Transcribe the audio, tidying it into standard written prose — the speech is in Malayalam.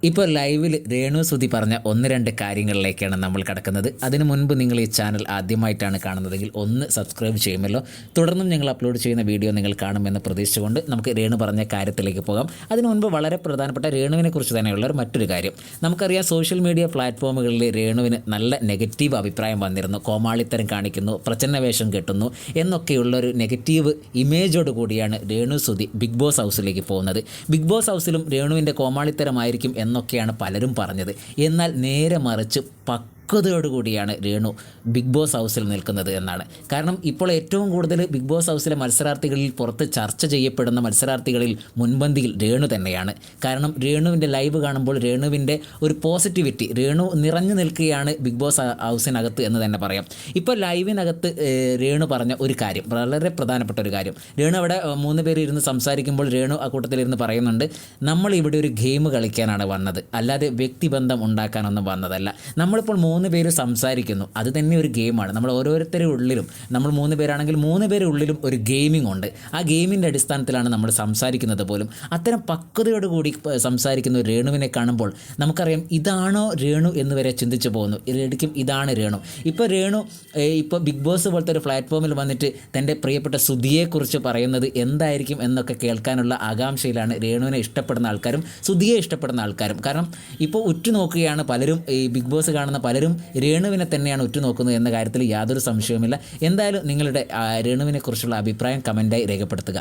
ഇപ്പോൾ ലൈവിൽ രേണു സുധി പറഞ്ഞ ഒന്ന് രണ്ട് കാര്യങ്ങളിലേക്കാണ് നമ്മൾ കിടക്കുന്നത്. അതിനു മുൻപ് നിങ്ങൾ ഈ ചാനൽ ആദ്യമായിട്ടാണ് കാണുന്നതെങ്കിൽ ഒന്ന് സബ്സ്ക്രൈബ് ചെയ്യുമല്ലോ. തുടർന്നും ഞങ്ങൾ അപ്ലോഡ് ചെയ്യുന്ന വീഡിയോ നിങ്ങൾ കാണുമെന്ന് പ്രതീക്ഷിച്ചുകൊണ്ട് നമുക്ക് രേണു പറഞ്ഞ കാര്യത്തിലേക്ക് പോകാം. അതിനു മുൻപ് വളരെ പ്രധാനപ്പെട്ട രേണുവിനെ കുറിച്ച് തന്നെയുള്ള മറ്റൊരു കാര്യം നമുക്കറിയാം. സോഷ്യൽ മീഡിയ പ്ലാറ്റ്ഫോമുകളിൽ രേണുവിന് നല്ല നെഗറ്റീവ് അഭിപ്രായം വന്നിരുന്നു. കോമാളിത്തരം കാണിക്കുന്നു, പ്രച്ഛന്ന വേഷം കെട്ടുന്നു എന്നൊക്കെയുള്ളൊരു നെഗറ്റീവ് ഇമേജോട് കൂടിയാണ് രേണു സുധി ബിഗ് ബോസ് ഹൗസിലേക്ക് പോകുന്നത്. ബിഗ് ബോസ് ഹൗസിലും രേണുവിൻ്റെ കോമാളിത്തരമായിരിക്കും എന്നൊക്കെയാണ് പലരും പറഞ്ഞത്. എന്നാൽ നേരെ മറിച്ച് പക്വതയോടുകൂടിയാണ് രേണു ബിഗ് ബോസ് ഹൗസിൽ നിൽക്കുന്നത് എന്നാണ്. കാരണം ഇപ്പോൾ ഏറ്റവും കൂടുതൽ ബിഗ് ബോസ് ഹൗസിലെ മത്സരാർത്ഥികളിൽ പുറത്ത് ചർച്ച ചെയ്യപ്പെടുന്ന മത്സരാർത്ഥികളിൽ മുൻപന്തിയിൽ രേണു തന്നെയാണ്. കാരണം രേണുവിൻ്റെ ലൈവ് കാണുമ്പോൾ രേണുവിൻ്റെ ഒരു പോസിറ്റിവിറ്റി, രേണു നിറഞ്ഞു നിൽക്കുകയാണ് ബിഗ് ബോസ് ഹൗസിനകത്ത് എന്ന് തന്നെ പറയാം. ഇപ്പോൾ ലൈവിനകത്ത് രേണു പറഞ്ഞ ഒരു കാര്യം, വളരെ പ്രധാനപ്പെട്ട ഒരു കാര്യം. രേണു അവിടെ 3 പേര് ഇരുന്ന് സംസാരിക്കുമ്പോൾ രേണു ആ കൂട്ടത്തിലിരുന്ന് പറയുന്നുണ്ട്, നമ്മൾ ഇവിടെ ഒരു ഗെയിം കളിക്കാനാണ് വന്നത്, അല്ലാതെ വ്യക്തിബന്ധം ഉണ്ടാക്കാനൊന്നും വന്നതല്ല. നമ്മളിപ്പോൾ 3 പേര് സംസാരിക്കുന്നു, അത് തന്നെ ഒരു ഗെയിമാണ്. നമ്മൾ ഓരോരുത്തരുടെ ഉള്ളിലും, നമ്മൾ 3 പേരാണെങ്കിൽ 3 പേരുടെ ഉള്ളിലും ഒരു ഗെയിമിംഗ് ഉണ്ട്. ആ ഗെയിമിൻ്റെ അടിസ്ഥാനത്തിലാണ് നമ്മൾ സംസാരിക്കുന്നത് പോലും. അത്തരം പക്വതയോടുകൂടി സംസാരിക്കുന്ന ഒരു രേണുവിനെ കാണുമ്പോൾ നമുക്കറിയാം ഇതാണോ രേണു എന്ന് വരെ ചിന്തിച്ചു പോകുന്നു. ശരിക്കും ഇതാണ് രേണു. ഇപ്പോൾ ബിഗ് ബോസ് പോലത്തെ ഒരു പ്ലാറ്റ്ഫോമിൽ വന്നിട്ട് തൻ്റെ പ്രിയപ്പെട്ട സുധിയെക്കുറിച്ച് പറയുന്നത് എന്തായിരിക്കും എന്നൊക്കെ കേൾക്കാനുള്ള ആകാംക്ഷയിലാണ് രേണുവിനെ ഇഷ്ടപ്പെടുന്ന ആൾക്കാരും സുധിയെ ഇഷ്ടപ്പെടുന്ന ആൾക്കാരും. കാരണം ഇപ്പോൾ ഉറ്റുനോക്കുകയാണ് പലരും, ഈ ബിഗ് ബോസ് കാണുന്ന പലരും രേണുവിനെ തന്നെയാണ് ഉറ്റുനോക്കുന്നത് എന്ന കാര്യത്തിൽ യാതൊരു സംശയവുമില്ല. എന്തായാലും നിങ്ങളുടെ രേണുവിനെക്കുറിച്ചുള്ള അഭിപ്രായം കമൻറ്റായി രേഖപ്പെടുത്തുക.